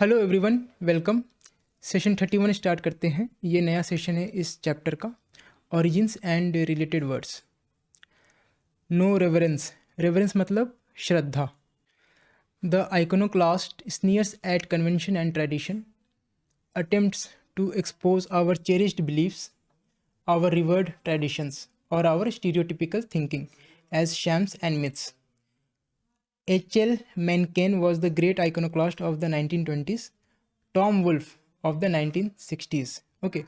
Hello everyone, welcome. Session 31 start करते हैं। ये नया सेशन है इस चैप्टर का, origins and related words. No reverence, reverence मतलब श्रद्धा। The iconoclast sneers at convention and tradition, attempts to expose our cherished beliefs, our revered traditions और our stereotypical thinking as shams and myths. H.L. Mencken was the great iconoclast of the 1920s, Tom Wolfe of the 1960s. Okay.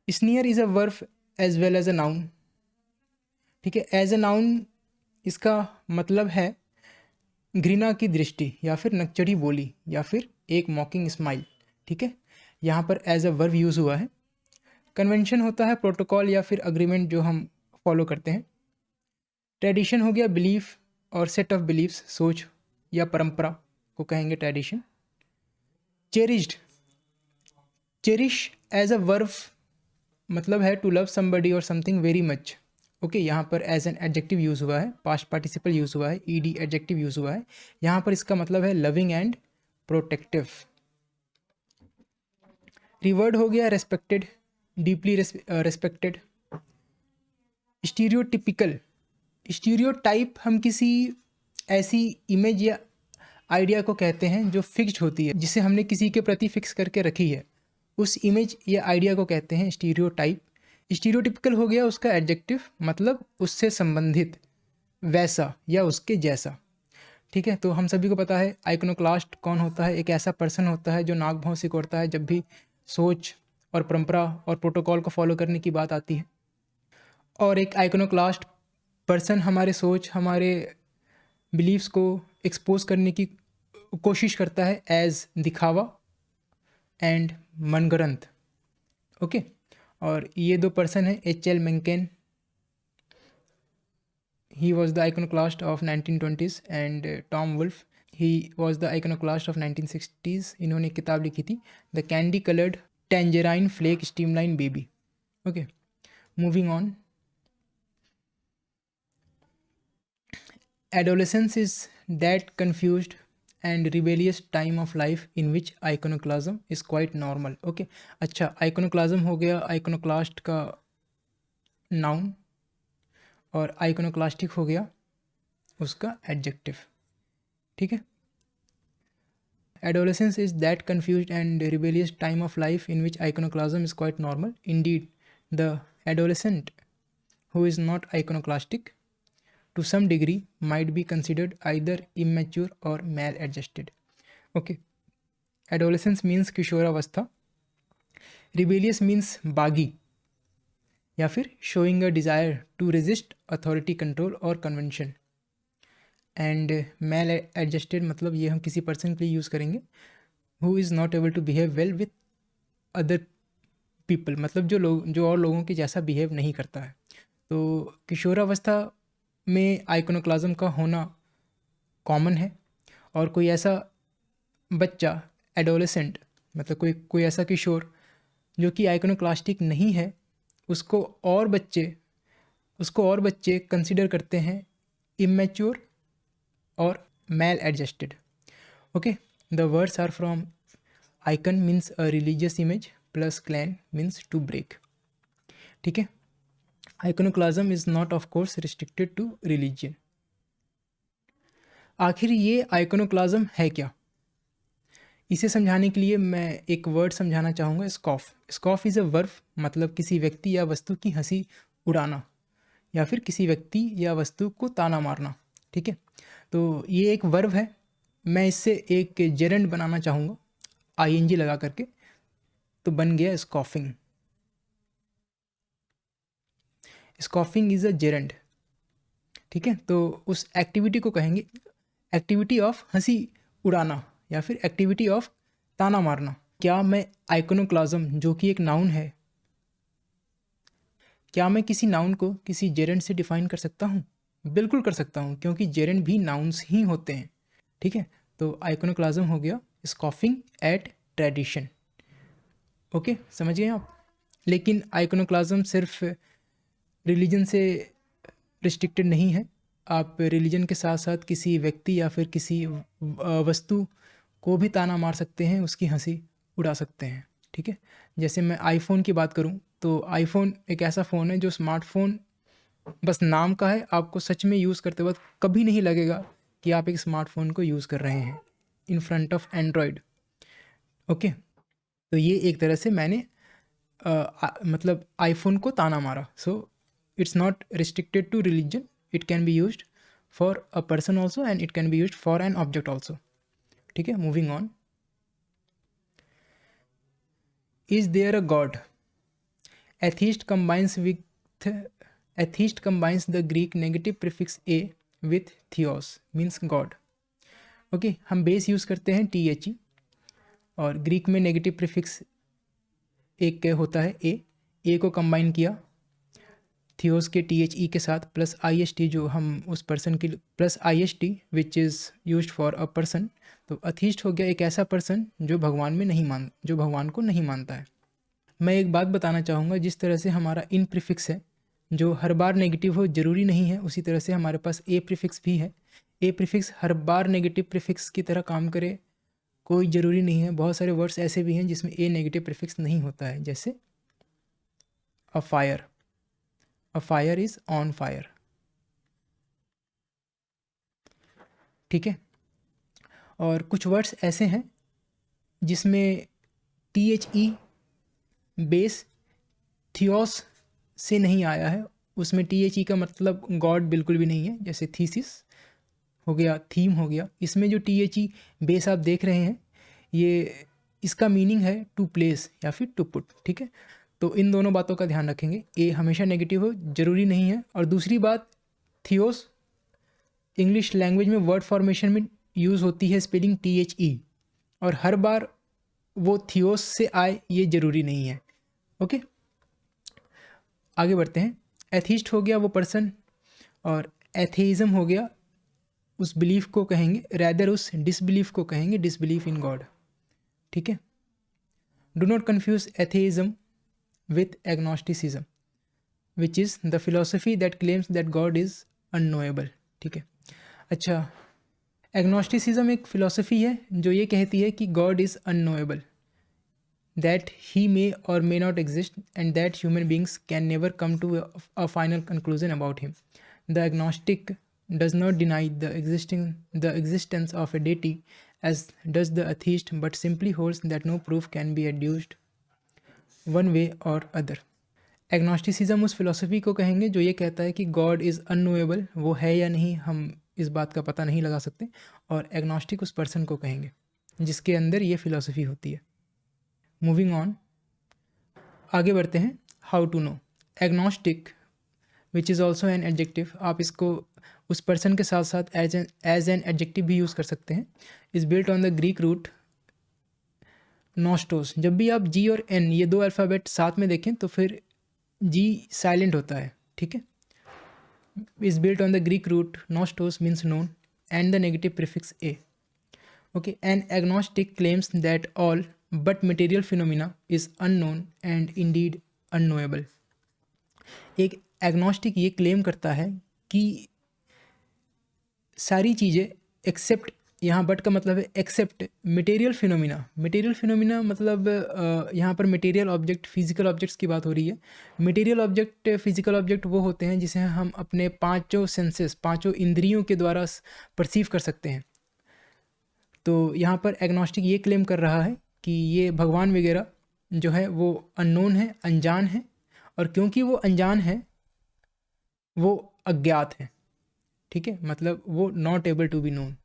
Sneer is a verb as well as a noun. ठीक है, as a noun इसका मतलब है घृणा की दृष्टि या फिर नकचढ़ी बोली या फिर एक मॉकिंग स्माइल। ठीक है, यहाँ पर एज अ वर्ब यूज़ हुआ है। कन्वेंशन होता है प्रोटोकॉल या फिर अग्रीमेंट जो हम फॉलो करते हैं। ट्रेडिशन हो गया बिलीफ और सेट ऑफ बिलीफ्स, सोच या परंपरा को कहेंगे tradition. Cherished, cherish as a verb मतलब है टू लव समबडी और समथिंग वेरी मच। ओके, यहाँ पर एज एन एडजेक्टिव यूज़ हुआ है, पास्ट पार्टिसिपल यूज़ हुआ है, ईडी एडजेक्टिव यूज़ हुआ है। यहाँ पर इसका मतलब है लविंग एंड प्रोटेक्टिव। रिवर्ड हो गया respected, deeply respected. Stereotypical, stereotype हम किसी ऐसी इमेज या आइडिया को कहते हैं जो फिक्स्ड होती है, जिसे हमने किसी के प्रति फिक्स करके रखी है, उस इमेज या आइडिया को कहते हैं स्टीरियोटाइप। स्टीरियोटिपिकल हो गया उसका एडजेक्टिव, मतलब उससे संबंधित, वैसा या उसके जैसा। ठीक है, तो हम सभी को पता है आइकोनोक्लास्ट कौन होता है। एक ऐसा पर्सन होता है जो नाक भौं सिकोड़ता है जब भी सोच और परंपरा और प्रोटोकॉल को फॉलो करने की बात आती है। और एक आइकोनोक्लास्ट पर्सन हमारे सोच, हमारे बिलीव्स को एक्सपोज करने की कोशिश करता है एज दिखावा एंड मनगढ़ंत। ओके, और ये दो पर्सन हैं H.L. Mencken, he was the iconoclast of 1920s and Tom Wolfe, he was the iconoclast of 1960s. इन्होंने किताब लिखी थी the candy coloured tangerine flake streamline baby. Okay, moving on. Adolescence is that confused and rebellious time of life in which iconoclasm is quite normal. Okay, अच्छा, iconoclasm हो गया iconoclast का noun और iconoclastic हो गया उसका एडजेक्टिव। ठीक है, adolescence is that confused and rebellious time of life in which iconoclasm is quite normal. Indeed, the adolescent who is not iconoclastic to some degree might be considered either immature or maladjusted. Okay, adolescence means किशोरावस्था, rebellious means बागी या फिर showing a desire to resist authority control or convention, and maladjusted मतलब ये हम किसी person के लिए यूज़ करेंगे who is not able to behave well with other people, मतलब जो और लोगों के जैसा बिहेव नहीं करता है। तो किशोरावस्था में आइकोनोक्लाज्म का होना कॉमन है, और कोई ऐसा बच्चा एडोलेसेंट मतलब कोई ऐसा किशोर जो कि आइकोनोक्लास्टिक नहीं है, उसको और बच्चे कंसिडर करते हैं इमेच्योर और maladjusted. Okay, the words are from icon means a religious image plus klan means to break. ठीक है, iconoclasm is not of course restricted to religion. आखिर ये आइकोनोक्लाज्म है क्या, इसे समझाने के लिए मैं एक वर्ड समझाना चाहूँगा, scoff. Scoff is a verb, मतलब किसी व्यक्ति या वस्तु की हंसी उड़ाना या फिर किसी व्यक्ति या वस्तु को ताना मारना। ठीक है, तो ये एक वर्ब है। मैं इससे एक जेरेंड बनाना चाहूँगा ING लगा करके, तो बन गया स्कॉफिंग। स्कॉफिंग इज़ अ जेरेंड। ठीक है, तो उस एक्टिविटी को कहेंगे एक्टिविटी ऑफ हंसी उड़ाना या फिर एक्टिविटी ऑफ ताना मारना। क्या मैं आइकोनोक्लाज्म जो कि एक नाउन है, क्या मैं किसी नाउन को किसी जेरेंड से डिफाइन कर सकता हूँ? बिल्कुल कर सकता हूँ, क्योंकि जेरेंड भी नाउन्स ही होते हैं। ठीक है, तो आइकोनोक्लाज्म हो गया स्कॉफिंग एट ट्रेडिशन। ओके, समझ गए आप। लेकिन आइकोनोक्लाज्म सिर्फ रिलीजन से रिस्ट्रिक्टेड नहीं है। आप रिलीजन के साथ साथ किसी व्यक्ति या फिर किसी वस्तु को भी ताना मार सकते हैं, उसकी हंसी उड़ा सकते हैं। ठीक है, जैसे मैं आईफोन की बात करूं तो आईफोन एक ऐसा फ़ोन है जो स्मार्टफोन बस नाम का है, आपको सच में यूज़ करते वक्त कभी नहीं लगेगा कि आप एक स्मार्टफोन को यूज़ कर रहे हैं in front of Android. Okay, तो ये एक तरह से मैंने मतलब आईफोन को ताना मारा। So it's not restricted to religion, it can be used for a person also and it can be used for an object also. ठीक है, moving on. Is there a god? Atheist combines the Greek negative prefix a with theos means God. Okay, हम base use करते हैं THE और Greek में negative prefix एक होता है ए को कंबाइन किया थियोस के THE के साथ प्लस IST जो हम उस पर्सन की plus IST which is used for a person. तो अथीस्ट हो गया एक ऐसा पर्सन जो भगवान को नहीं मानता है। मैं एक बात बताना चाहूँगा, जिस तरह से हमारा इन प्रीफिक्स है जो हर बार नेगेटिव हो ज़रूरी नहीं है, उसी तरह से हमारे पास ए प्रीफिक्स भी है। ए प्रीफिक्स हर बार नेगेटिव प्रीफिक्स की तरह काम करे कोई ज़रूरी नहीं है। बहुत सारे वर्ड्स ऐसे भी हैं जिसमें ए नेगेटिव प्रीफिक्स नहीं होता है, जैसे a fire is on fire. ठीक है, और कुछ वर्ड्स ऐसे हैं जिसमें THE बेस थियोस से नहीं आया है, उसमें THE का मतलब गॉड बिल्कुल भी नहीं है, जैसे थीसिस हो गया, थीम हो गया। इसमें जो THE बेस आप देख रहे हैं ये इसका मीनिंग है टू प्लेस या फिर टू पुट। ठीक है, तो इन दोनों बातों का ध्यान रखेंगे, ए हमेशा नेगेटिव हो ज़रूरी नहीं है। और दूसरी बात, थियोस इंग्लिश लैंग्वेज में वर्ड फॉर्मेशन में यूज़ होती है स्पेलिंग THE, और हर बार वो थियोस से आए ये ज़रूरी नहीं है। ओके, आगे बढ़ते हैं। एथीस्ट हो गया वो पर्सन, और एथेइज्म हो गया उस बिलीफ को कहेंगे, रैदर उस डिसबिलीफ को कहेंगे, डिसबिलीफ इन गॉड। ठीक है, do not confuse atheism with agnosticism which is the philosophy that claims that God is unknowable. ठीक है, अच्छा, एग्नोस्टिसिज्म एक फिलोसफी है जो ये कहती है कि God is unknowable, that he may or may not exist, and that human beings can never come to a final conclusion about him. The agnostic does not deny the existence of a deity as does the atheist, but simply holds that no proof can be adduced one way or other. Agnosticism उस philosophy को कहेंगे जो ये कहता है कि God is unknowable, वो है या नहीं हम इस बात का पता नहीं लगा सकते, और एग्नोस्टिक उस पर्सन को कहेंगे जिसके अंदर ये फिलोसफी होती है। मूविंग ऑन, आगे बढ़ते हैं। How to know? Agnostic which is also an adjective, आप इसको उस पर्सन के साथ साथ एज एन एडजेक्टिव भी यूज़ कर सकते हैं। Is built on the Greek root gnostos. जब भी आप G और N ये दो अल्फ़ाबेट साथ में देखें तो फिर G साइलेंट होता है। ठीक है, is built on the Greek root gnostos means known and the negative prefix a. Okay, an agnostic claims that all but material phenomena is unknown and indeed unknowable. एक एग्नोस्टिक ये claim करता है कि सारी चीज़ें एक्सेप्ट, यहाँ but का मतलब है except material phenomena. Material phenomena मतलब यहाँ पर मटेरियल ऑब्जेक्ट, फिजिकल ऑब्जेक्ट्स की बात हो रही है। मटेरियल ऑब्जेक्ट, फिजिकल ऑब्जेक्ट वो होते हैं जिसे हम अपने पांचों सेंसेस, पांचों इंद्रियों के द्वारा परसीव कर सकते हैं। तो यहाँ पर एग्नोस्टिक ये क्लेम कर रहा है कि ये भगवान वगैरह जो है वो अननोन है, अनजान है, और क्योंकि वो अनजान है वो अज्ञात है। ठीक है, मतलब वो not able to be known,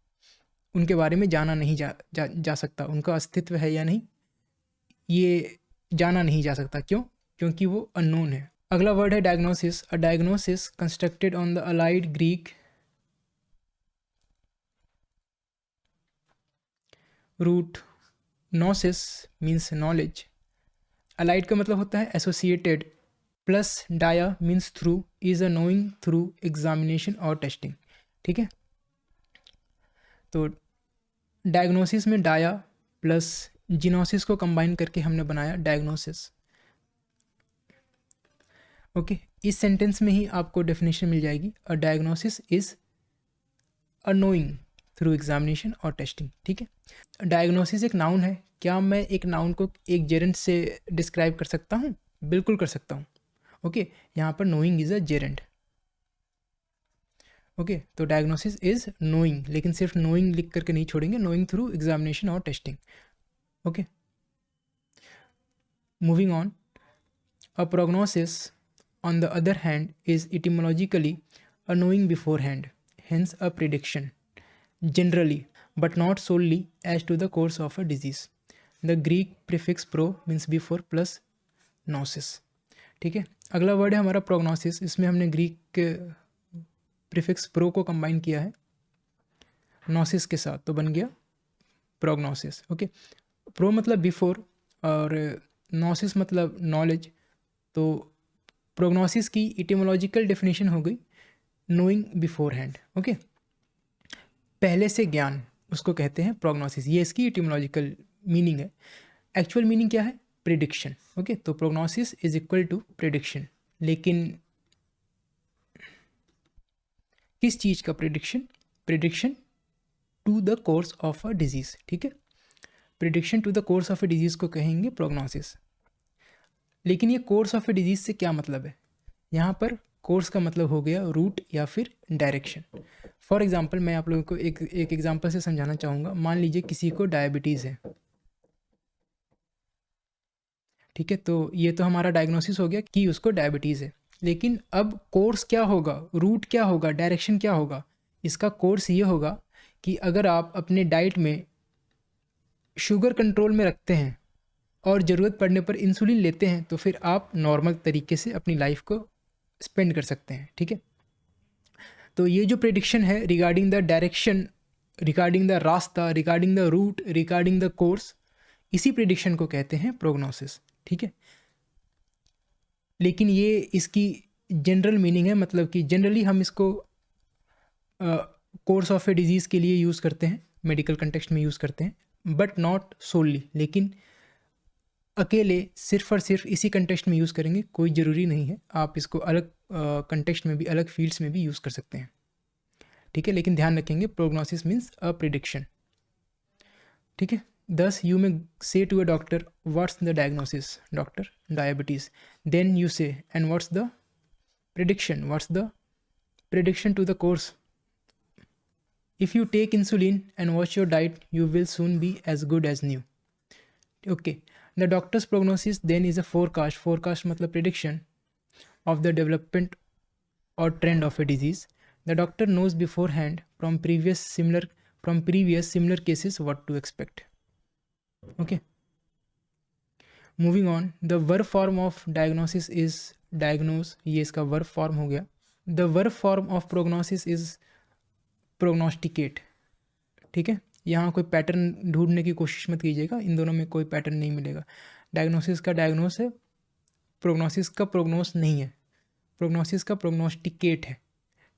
उनके बारे में जाना नहीं जा सकता, उनका अस्तित्व है या नहीं ये जाना नहीं जा सकता। क्यों? क्योंकि वो अननोन है। अगला वर्ड है diagnosis. A diagnosis constructed on the allied Greek root gnosis means knowledge. Allied का मतलब होता है associated, plus dia means through, is a knowing through examination और टेस्टिंग। ठीक है, तो डायग्नोसिस में डाया प्लस जिनोसिस को कंबाइन करके हमने बनाया डायग्नोसिस। ओके, इस सेंटेंस में ही आपको डेफिनेशन मिल जाएगी। A diagnosis is a knowing through examination और टेस्टिंग। ठीक है, डायग्नोसिस एक नाउन है। क्या मैं एक नाउन को एक जेरेंट से डिस्क्राइब कर सकता हूँ? बिल्कुल कर सकता हूँ। ओके, यहाँ पर knowing is a Geraint. Okay, तो डायग्नोसिस इज नोइंग, लेकिन सिर्फ नोइंग लिख करके नहीं छोड़ेंगे, नोइंग थ्रू एग्जामिनेशन और testing. Okay, moving on, a prognosis on the other hand is etymologically a knowing beforehand, hence a prediction, generally but not solely as to the course of a disease. The Greek prefix pro means before plus gnosis. ठीक है, अगला word है हमारा prognosis. इसमें हमने Greek के prefix pro को combine किया है नोसिस के साथ, तो बन गया प्रोग्नोसिस। ओके, प्रो मतलब बिफोर और नोसिस मतलब नॉलेज, तो प्रोग्नोसिस की इटिमोलॉजिकल डेफिनेशन हो गई नोइंग बिफोर हैंड। ओके, पहले से ज्ञान, उसको कहते हैं प्रोग्नोसिस, ये इसकी इटिमोलॉजिकल मीनिंग है। एक्चुअल मीनिंग क्या है? प्रिडिक्शन। ओके, तो prognosis is equal to prediction, लेकिन किस चीज़ का prediction? Prediction to the course of a disease. ठीक है, prediction to the course of a disease को कहेंगे प्रोग्नोसिस। लेकिन ये कोर्स ऑफ ए डिजीज से क्या मतलब है? यहाँ पर कोर्स का मतलब हो गया रूट या फिर डायरेक्शन। फॉर एग्जाम्पल मैं आप लोगों को एक एग्जाम्पल से समझाना चाहूँगा। मान लीजिए किसी को डायबिटीज़ है। ठीक है, तो ये तो हमारा डायग्नोसिस हो गया कि उसको डायबिटीज़ है, लेकिन अब कोर्स क्या होगा, रूट क्या होगा, डायरेक्शन क्या होगा? इसका कोर्स ये होगा कि अगर आप अपने डाइट में शुगर कंट्रोल में रखते हैं और ज़रूरत पड़ने पर इंसुलिन लेते हैं, तो फिर आप नॉर्मल तरीके से अपनी लाइफ को स्पेंड कर सकते हैं। ठीक है, तो ये जो प्रेडिक्शन है regarding the direction, regarding the रास्ता, regarding the route, regarding the course, इसी प्रेडिक्शन को कहते हैं प्रोग्नोसिस। ठीक है, लेकिन ये इसकी जनरल मीनिंग है, मतलब कि जनरली हम इसको कोर्स ऑफ ए डिजीज़ के लिए यूज़ करते हैं, मेडिकल कंटेक्स्ट में यूज़ करते हैं, बट नॉट सोली। लेकिन अकेले सिर्फ और सिर्फ इसी कंटेक्स्ट में यूज़ करेंगे कोई ज़रूरी नहीं है, आप इसको अलग कंटेक्स्ट में भी, अलग फील्ड्स में भी यूज़ कर सकते हैं। ठीक है, लेकिन ध्यान रखेंगे प्रोग्नोसिस मीन्स अ प्रिडिक्शन। ठीक है, thus you may say to a doctor, what's the diagnosis? Doctor, diabetes. Then you say, and what's the prediction? What's the prediction to the course? If you take insulin and watch your diet, you will soon be as good as new. Okay, the doctor's prognosis then is a forecast. Forecast matlab prediction of the development or trend of a disease. The doctor knows beforehand from previous similar cases what to expect. Okay, moving on, the verb form of diagnosis is diagnose, ये इसका verb form हो गया। The verb form of prognosis is prognosticate. ठीक है, यहाँ कोई pattern ढूंढने की कोशिश मत कीजिएगा, इन दोनों में कोई पैटर्न नहीं मिलेगा। डायग्नोसिस का डायग्नोस है, प्रोग्नोसिस का प्रोग्नोस नहीं है, प्रोग्नोसिस का प्रोग्नोस्टिकेट है।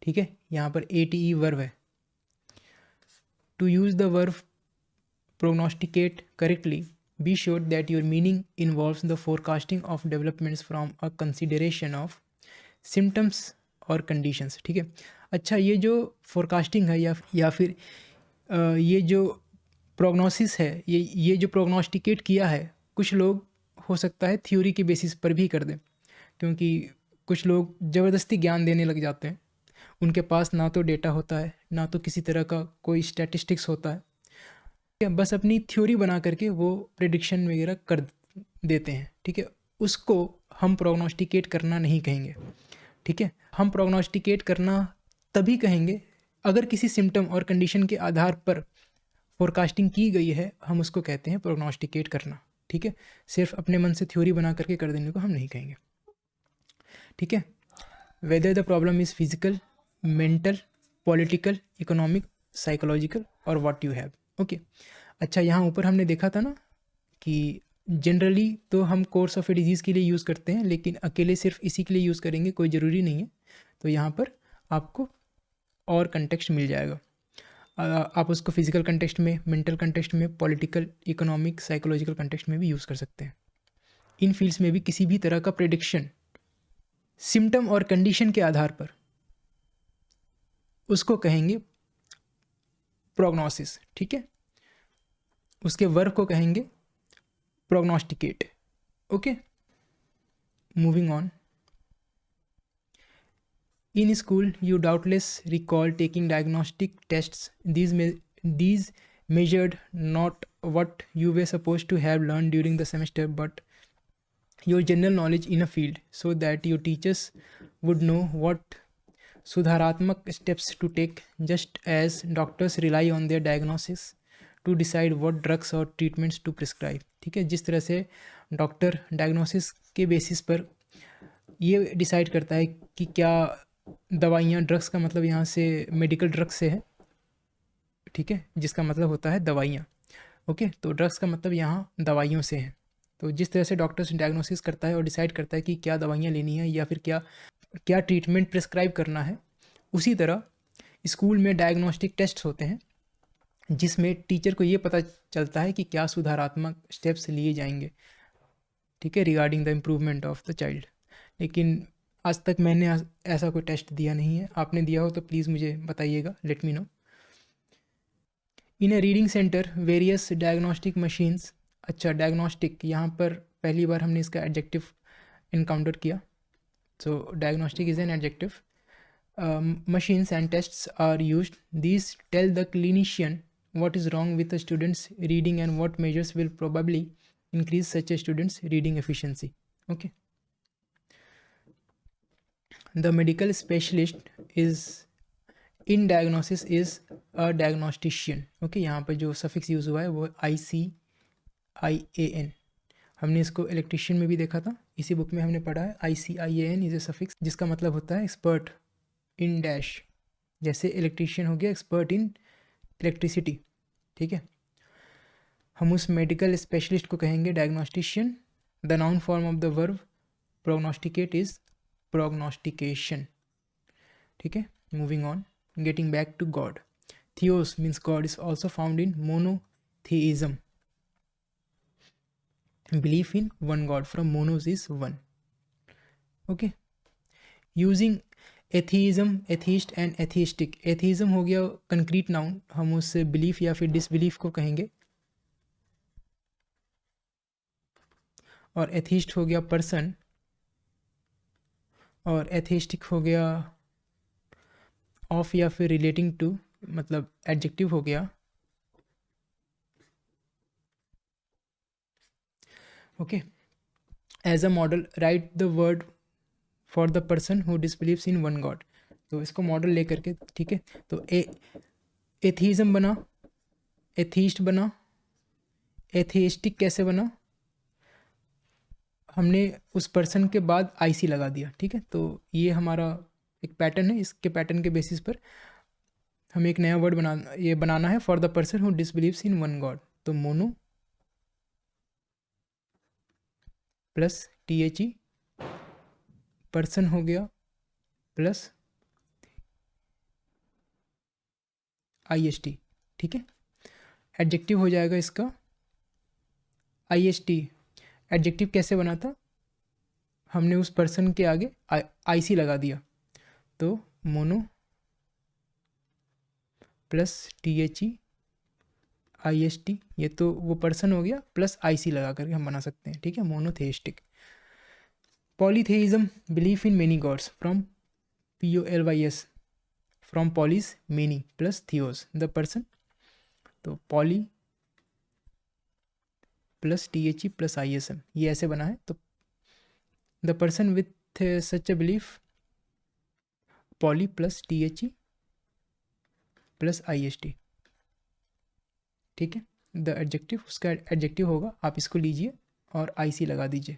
ठीक है, यहाँ पर ATE वर्ब है। To use the verb prognosticate correctly, be sure that your meaning involves the forecasting of developments from a consideration of symptoms और conditions। ठीक है, अच्छा, ये जो forecasting है या फिर ये जो prognosis है, ये जो prognosticate किया है, कुछ लोग हो सकता है थ्योरी के बेसिस पर भी कर दें, क्योंकि कुछ लोग ज़बरदस्ती ज्ञान देने लग जाते हैं। उनके पास ना तो डेटा होता है, ना तो किसी तरह का कोई स्टैटिस्टिक्स होता है, बस अपनी थ्योरी बना करके वो प्रेडिक्शन वगैरह कर देते हैं। ठीक है, उसको हम प्रोग्नोस्टिकेट करना नहीं कहेंगे। ठीक है, हम प्रोग्नोस्टिकेट करना तभी कहेंगे अगर किसी सिम्टम और कंडीशन के आधार पर फोरकास्टिंग की गई है, हम उसको कहते हैं प्रोग्नोस्टिकेट करना। ठीक है, सिर्फ अपने मन से थ्योरी बना करके कर देने को हम नहीं कहेंगे। ठीक है, whether the problem is physical, mental, political, economic, psychological और व्हाट यू हैव। ओके, अच्छा, यहाँ ऊपर हमने देखा था ना कि जनरली तो हम कोर्स ऑफ ए डिजीज़ के लिए यूज़ करते हैं, लेकिन अकेले सिर्फ इसी के लिए यूज़ करेंगे कोई ज़रूरी नहीं है। तो यहाँ पर आपको और कंटेक्स्ट मिल जाएगा। आप उसको फिजिकल कंटेक्स्ट में, मेंटल कंटेक्स्ट में, पॉलिटिकल, इकोनॉमिक, साइकोलॉजिकल कंटेक्स्ट में भी यूज़ कर सकते हैं। इन फील्ड्स में भी किसी भी तरह का प्रेडिक्शन सिम्टम और कंडीशन के आधार पर उसको कहेंगे प्रोग्नोसिस, ठीक है। उसके वर्ब को कहेंगे prognosticate. Okay, moving on. In school, you doubtless recall taking diagnostic tests. These measured not what you were supposed to have learned during the semester, but your general knowledge in a field, so that your teachers would know what सुधारात्मक steps to take, just as doctors rely on their diagnosis to decide what drugs or treatments to prescribe। ठीक है, जिस तरह से doctor diagnosis के basis पर ये decide करता है कि क्या दवाइयाँ, ड्रग्स का मतलब यहाँ से मेडिकल ड्रग्स से है, ठीक है, जिसका मतलब होता है दवाइयाँ। ओके, तो ड्रग्स का मतलब यहाँ दवाइयों से है। तो जिस तरह से डॉक्टर्स डायग्नोसिस करता है और डिसाइड करता है कि क्या दवाइयाँ लेनी है या फिर क्या क्या ट्रीटमेंट प्रिस्क्राइब करना है, उसी तरह स्कूल में डायग्नोस्टिक टेस्ट होते हैं जिसमें टीचर को ये पता चलता है कि क्या सुधारात्मक स्टेप्स लिए जाएंगे, ठीक है, regarding the improvement of the child. लेकिन आज तक मैंने ऐसा कोई टेस्ट दिया नहीं है। आपने दिया हो तो प्लीज़ मुझे बताइएगा, let me know. In a reading centre various diagnostic machines. अच्छा, डायग्नोस्टिक, यहाँ पर पहली बार हमने इसका एडजेक्टिव इनकाउंटर किया। So diagnostic is an adjective. machines and tests are used. These tell the clinician what is wrong with a student's reading and what measures will probably increase such a student's reading efficiency. Okay. The medical specialist is in diagnosis is a diagnostician. Okay, यहाँ पर जो suffix use हुआ है वो ICIAN। हमने इसको electrician में भी देखा था, इसी बुक में हमने पढ़ा है। ICIAN इज ए सफिक्स जिसका मतलब होता है एक्सपर्ट इन डैश। जैसे इलेक्ट्रिशियन हो गया एक्सपर्ट इन इलेक्ट्रिसिटी, ठीक है। हम उस मेडिकल स्पेशलिस्ट को कहेंगे diagnostician. The noun form of the verb prognosticate is prognostication, ठीक है। Moving on, getting back to God. Theos means God is also found in monotheism, belief in one God. From monos is one. Okay, using atheism, atheist and atheistic. Atheism हो गया concrete noun, हम उससे belief या फिर disbelief को कहेंगे, और atheist हो गया पर्सन, और एथीस्टिक हो गया ऑफ या फिर रिलेटिंग टू, मतलब एडजेक्टिव हो गया। Okay, as a model write the word for the person who disbelieves in one God. तो इसको मॉडल लेकर के, ठीक है। तो एथीज़म बना, एथीस्ट बना, एथीस्टिक कैसे बना, हमने उस पर्सन के बाद आईसी लगा दिया, ठीक है। तो ये हमारा एक पैटर्न है, इसके पैटर्न के बेसिस पर हमें एक नया वर्ड बनाना है for the person who disbelieves in one God. तो मोनो प्लस THE, पर्सन हो गया प्लस IST, ठीक है। एडजेक्टिव हो जाएगा इसका IST। एडजेक्टिव कैसे बना था, हमने उस पर्सन के आगे IC लगा दिया, तो मोनो प्लस THE IST, ये तो वो पर्सन हो गया, प्लस IC लगा करके हम बना सकते हैं, ठीक है, monotheistic. Polytheism, belief in many gods. From POLYS, from polys many plus theos, the person. तो poly plus THE plus ISM, ये ऐसे बना है। तो the person with such a belief, poly plus THE plus IST, ठीक है। The adjective, उसका adjective होगा, आप इसको लीजिए और IC लगा दीजिए।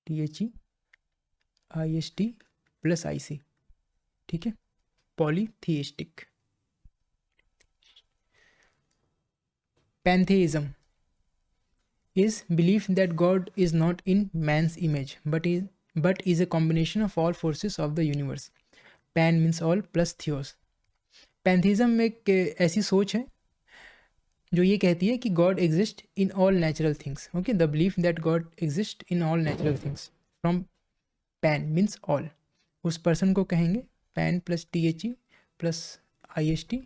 THE IST प्लस IC, ठीक है, पॉलीथीइस्टिक। पैंथेइज्म is belief that God is not in man's image but is a combination of all forces of the universe. Pan means all plus theos. पैंथेइज्म एक ऐसी सोच है जो ये कहती है कि God exist in all natural things. Okay, the belief that God exist in all natural things. From pan means all, उस पर्सन को कहेंगे pan plus THE plus IST।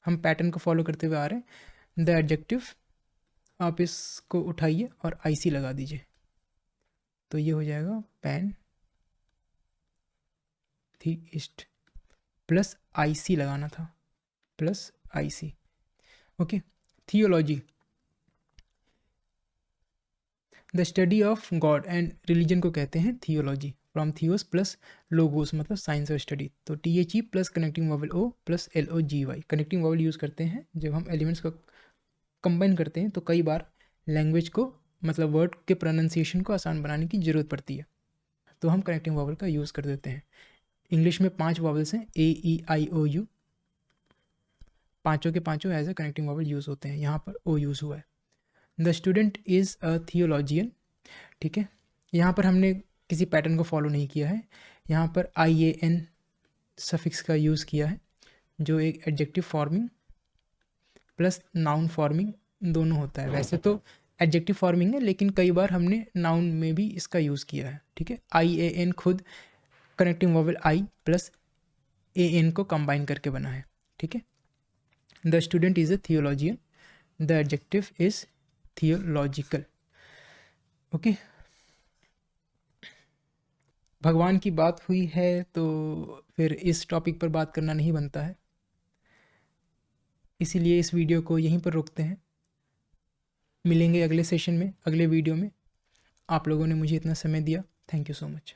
हम पैटर्न को फॉलो करते हुए आ रहे हैं। द एडजेक्टिव, आप इसको उठाइए और IC लगा दीजिए, तो ये हो जाएगा पैन थीइस्ट प्लस IC लगाना था, plus IC। Okay, theology, the study of God and religion को कहते हैं theology. From theos plus logos मतलब साइंस और स्टडी। तो THE plus connecting vowel O plus LOGY। Connecting vowel use करते हैं जब हम एलिमेंट्स को कंबाइन करते हैं, तो कई बार लैंग्वेज को मतलब वर्ड के प्रोनाउंसिएशन को आसान बनाने की ज़रूरत पड़ती है, तो हम कनेक्टिंग वॉवल का यूज़ कर देते हैं। इंग्लिश में 5 वॉवल्स हैं, AEIOU, पाँचों के पाँचों as a connecting vowel use होते हैं। यहाँ पर O यूज़ हुआ है। The student is a theologian, ठीक है। यहाँ पर हमने किसी पैटर्न को फॉलो नहीं किया है, यहाँ पर IAN सफिक्स का यूज़ किया है, जो एक adjective forming plus noun forming दोनों होता है। वैसे तो एडजेक्टिव फॉर्मिंग है, लेकिन कई बार हमने नाउन में भी इसका यूज़ किया है, ठीक है। IAN खुद connecting vowel I plus AN को कंबाइन करके बना है, ठीक है। The student is a theologian, the adjective is theological. Okay, भगवान की बात हुई है तो फिर इस टॉपिक पर बात करना नहीं बनता है, इसीलिए इस वीडियो को यहीं पर रोकते हैं। मिलेंगे अगले सेशन में, अगले वीडियो में। आप लोगों ने मुझे इतना समय दिया, थैंक यू सो मच।